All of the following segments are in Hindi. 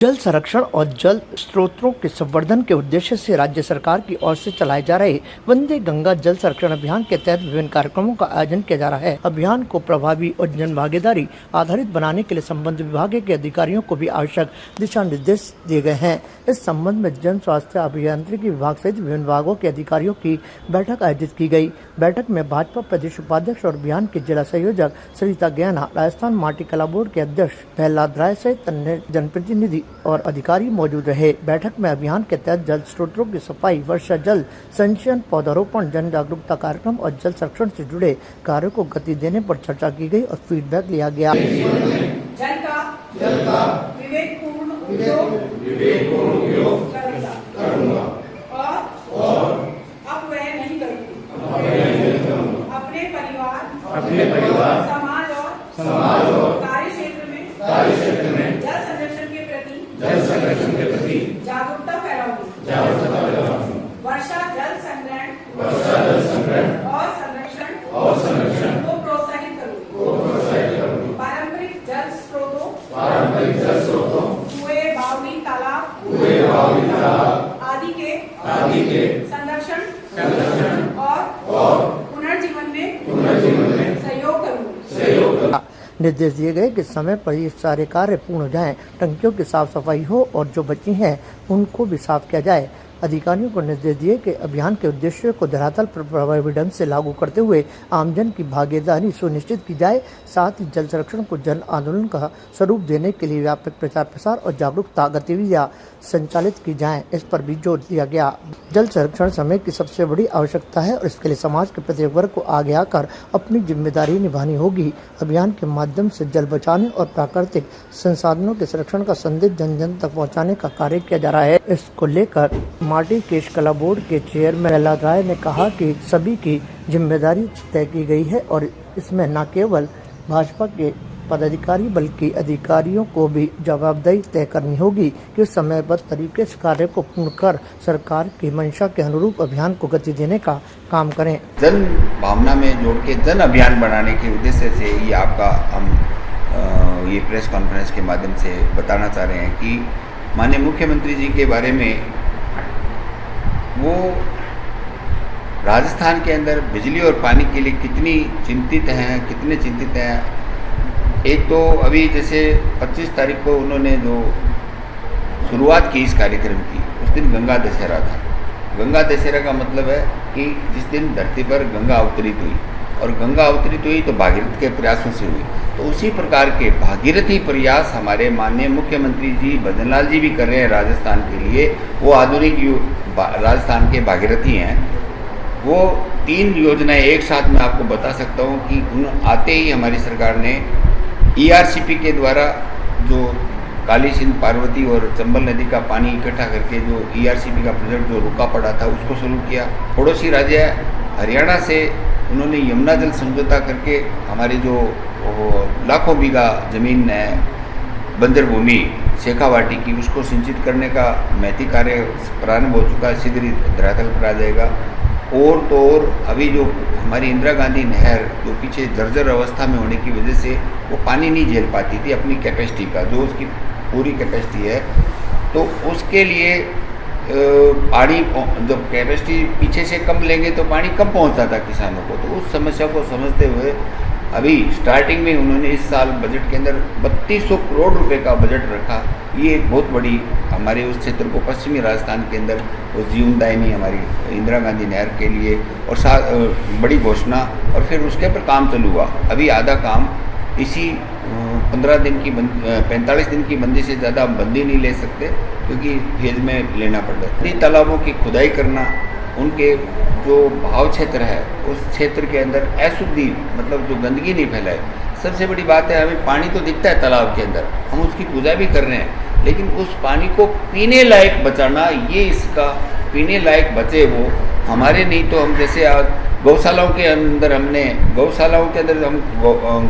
जल संरक्षण और जल स्रोतों के संवर्धन के उद्देश्य से राज्य सरकार की ओर से चलाए जा रहे वंदे गंगा जल संरक्षण अभियान के तहत विभिन्न कार्यक्रमों का आयोजन किया जा रहा है। अभियान को प्रभावी और जन भागीदारी आधारित बनाने के लिए संबंधित विभाग के अधिकारियों को भी आवश्यक दिशा निर्देश दिए गए हैं। इस संबंध में जन स्वास्थ्य अभियांत्रिकी विभाग सहित विभिन्न विभागों के अधिकारियों की बैठक आयोजित की गई। बैठक में भाजपा प्रदेश उपाध्यक्ष और अभियान के जिला संयोजक सरिता गैना, राजस्थान माटी कला बोर्ड के अध्यक्ष प्रहलाद राय सहित अन्य जनप्रतिनिधि और अधिकारी मौजूद रहे। बैठक में अभियान के तहत जल स्रोतों की सफाई, वर्षा जल संचयन, पौधारोपण, जन जागरूकता कार्यक्रम और जल संरक्षण से जुड़े कार्यों को गति देने पर चर्चा की गई और फीडबैक लिया गया। जल का विवेकपूर्ण उपयोग करूंगा और अपव्यय नहीं करूंगा। अपने परिवार, समाज और कार्य क्षेत्र में जल संरक्षण के प्रति जागरूकता फैलाऊंगी। वर्षा जल संग्रहण और संरक्षण को प्रोत्साहित करूंगी। पारंपरिक जल स्रोतों कुएं, बावड़ी, तालाब आदि के संरक्षण और पुनर्जीवन में सहयोग करूंगी। निर्देश दिए गए कि समय पर ये सारे कार्य पूर्ण हो जाएं, टंकियों की साफ सफाई हो और जो बची हैं उनको भी साफ किया जाए। अधिकारियों को निर्देश दिए कि अभियान के उद्देश्य को धरातल पर प्रभावी ढंग से लागू करते हुए आमजन की भागीदारी सुनिश्चित की जाए। साथ ही जल संरक्षण को जन आंदोलन का स्वरूप देने के लिए व्यापक प्रचार प्रसार और जागरूकता गतिविधियां संचालित की जाएं, इस पर भी जोर दिया गया। जल संरक्षण समय की सबसे बड़ी आवश्यकता है और इसके लिए समाज के प्रत्येक वर्ग को आगे आकर अपनी जिम्मेदारी निभानी होगी। अभियान के माध्यम से जल बचाने और प्राकृतिक संसाधनों के संरक्षण का संदेश जन जन तक पहुँचाने का कार्य किया जा रहा है। इसको लेकर माटी केश कला बोर्ड के चेयरमैन प्रहलाद राय ने कहा कि सभी की जिम्मेदारी तय की गई है और इसमें न केवल भाजपा के पदाधिकारी बल्कि अधिकारियों को भी जवाबदेही तय करनी होगी कि समयबद्ध तरीके से कार्य को पूर्ण कर सरकार की मंशा के अनुरूप अभियान को गति देने का काम करें। जन भावना में जोड़ के जन अभियान बनाने के उद्देश्य से ये आपका हम ये प्रेस कॉन्फ्रेंस के माध्यम से बताना चाह रहे हैं कि माननीय मुख्यमंत्री जी के बारे में वो राजस्थान के अंदर बिजली और पानी के लिए कितने चिंतित हैं। एक तो अभी जैसे 25 तारीख को उन्होंने जो शुरुआत की इस कार्यक्रम की, उस दिन गंगा दशहरा था। गंगा दशहरा का मतलब है कि जिस दिन धरती पर गंगा अवतरित हुई, और गंगा अवतरित हुई तो भागीरथ के प्रयासों से हुई। तो उसी प्रकार के भागीरथी प्रयास हमारे माननीय मुख्यमंत्री जी भजनलाल जी भी कर रहे हैं राजस्थान के लिए। वो आधुनिक राजस्थान के भागीरथी हैं। वो 3 योजनाएं एक साथ मैं आपको बता सकता हूँ कि आते ही हमारी सरकार ने ERCP के द्वारा जो काली सिंध, पार्वती और चंबल नदी का पानी इकट्ठा करके जो ERCP का प्रोजेक्ट जो रुका पड़ा था उसको शुरू किया। पड़ोसी राज्य हरियाणा से उन्होंने यमुना जल समझौता करके हमारी जो लाखों बीघा ज़मीन है बंजर भूमि शेखावाटी की, उसको सिंचित करने का महती कार्य प्रारंभ हो चुका है, शीघ्र धरातल पर आ जाएगा। और तो और अभी जो हमारी इंदिरा गांधी नहर जो पीछे जर्जर अवस्था में होने की वजह से वो पानी नहीं झेल पाती थी अपनी कैपेसिटी का, जो उसकी पूरी कैपेसिटी है, तो उसके लिए पानी जब कैपेसिटी पीछे से कम लेंगे तो पानी कम पहुंचता था किसानों को। तो उस समस्या को समझते हुए अभी स्टार्टिंग में उन्होंने इस साल बजट के अंदर 3200 करोड़ रुपए का बजट रखा। ये एक बहुत बड़ी हमारे उस क्षेत्र को, पश्चिमी राजस्थान के अंदर वो जीवनदायिनी हमारी इंदिरा गांधी नहर के लिए और बड़ी घोषणा, और फिर उसके ऊपर काम चालू हुआ। अभी आधा काम इसी 45 दिन की बंदी से ज़्यादा हम बंदी नहीं ले सकते क्योंकि फेज में लेना पड़ता है। नदी तालाबों की खुदाई करना, उनके जो भाव क्षेत्र है उस क्षेत्र के अंदर अशुद्धि मतलब जो गंदगी नहीं फैलाए। सबसे बड़ी बात है, हमें पानी तो दिखता है तालाब के अंदर, हम उसकी पूजा भी कर रहे हैं, लेकिन उस पानी को पीने लायक बचाना, ये इसका पीने लायक बचे वो हमारे नहीं। तो हम जैसे गौशालाओं के अंदर हम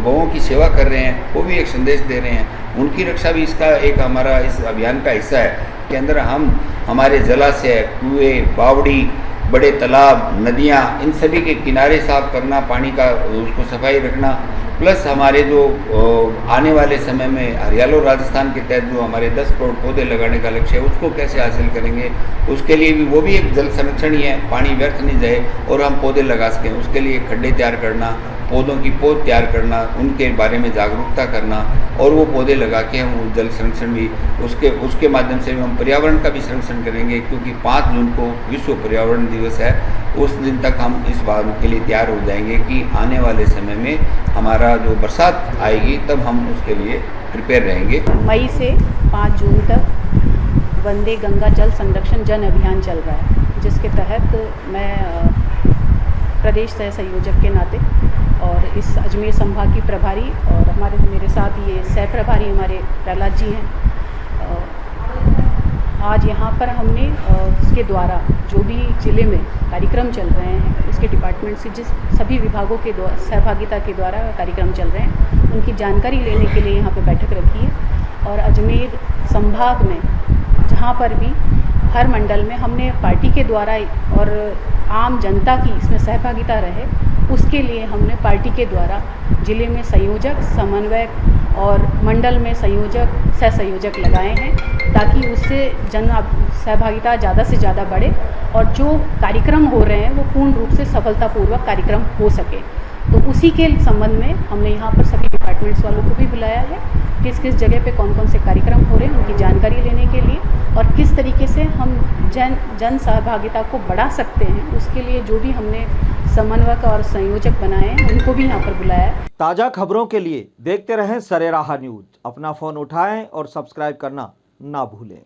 गौओं की सेवा कर रहे हैं, वो भी एक संदेश दे रहे हैं, उनकी रक्षा भी इसका एक हमारा इस अभियान का हिस्सा है। के अंदर हम हमारे जलाशय, कुएं, बावड़ी, बड़े तालाब, नदियाँ, इन सभी के किनारे साफ करना, पानी का उसको सफाई रखना, प्लस हमारे जो आने वाले समय में हरियालो राजस्थान के तहत जो हमारे 10 करोड़ पौधे लगाने का लक्ष्य है उसको कैसे हासिल करेंगे, उसके लिए भी वो भी एक जल संरक्षण ही है, पानी व्यर्थ नहीं जाए और हम पौधे लगा सकें। उसके लिए खड्डे तैयार करना, पौधों की पौध तैयार करना, उनके बारे में जागरूकता करना और वो पौधे लगा के हम जल संरक्षण भी उसके माध्यम से हम पर्यावरण का भी संरक्षण करेंगे, क्योंकि 5 जून को विश्व पर्यावरण दिवस है। उस दिन तक हम इस बात के लिए तैयार हो जाएंगे कि आने वाले समय में हमारा जो बरसात आएगी तब हम उसके लिए प्रिपेयर रहेंगे। मई से 5 जून तक वंदे गंगा जल संरक्षण जन अभियान चल रहा है, जिसके तहत मैं प्रदेश सह संयोजक के नाते और इस अजमेर संभाग की प्रभारी और मेरे साथ ये सह प्रभारी हमारे प्रहलाद जी हैं। आज यहाँ पर हमने इसके द्वारा जो भी ज़िले में कार्यक्रम चल रहे हैं, इसके डिपार्टमेंट से जिस सभी विभागों के सहभागिता के द्वारा कार्यक्रम चल रहे हैं उनकी जानकारी लेने के लिए यहाँ पे बैठक रखी है। और अजमेर संभाग में जहाँ पर भी हर मंडल में हमने पार्टी के द्वारा और आम जनता की इसमें सहभागिता रहे, उसके लिए हमने पार्टी के द्वारा ज़िले में संयोजक, समन्वयक और मंडल में संयोजक, सह संयोजक लगाए हैं, ताकि उससे जन सहभागिता ज़्यादा से ज़्यादा बढ़े और जो कार्यक्रम हो रहे हैं वो पूर्ण रूप से सफलतापूर्वक कार्यक्रम हो सके। तो उसी के संबंध में हमने यहाँ पर सभी डिपार्टमेंट्स वालों को भी बुलाया है, किस किस जगह पे कौन कौन से कार्यक्रम हो रहे हैं उनकी जानकारी लेने के लिए और किस तरीके से हम जन सहभागिता को बढ़ा सकते हैं, उसके लिए जो भी हमने समन्वयक और संयोजक बनाए हैं उनको भी यहाँ पर बुलाया है। ताज़ा खबरों के लिए देखते रहें सरेराह न्यूज़। अपना फ़ोन उठाएं और सब्सक्राइब करना ना भूलें।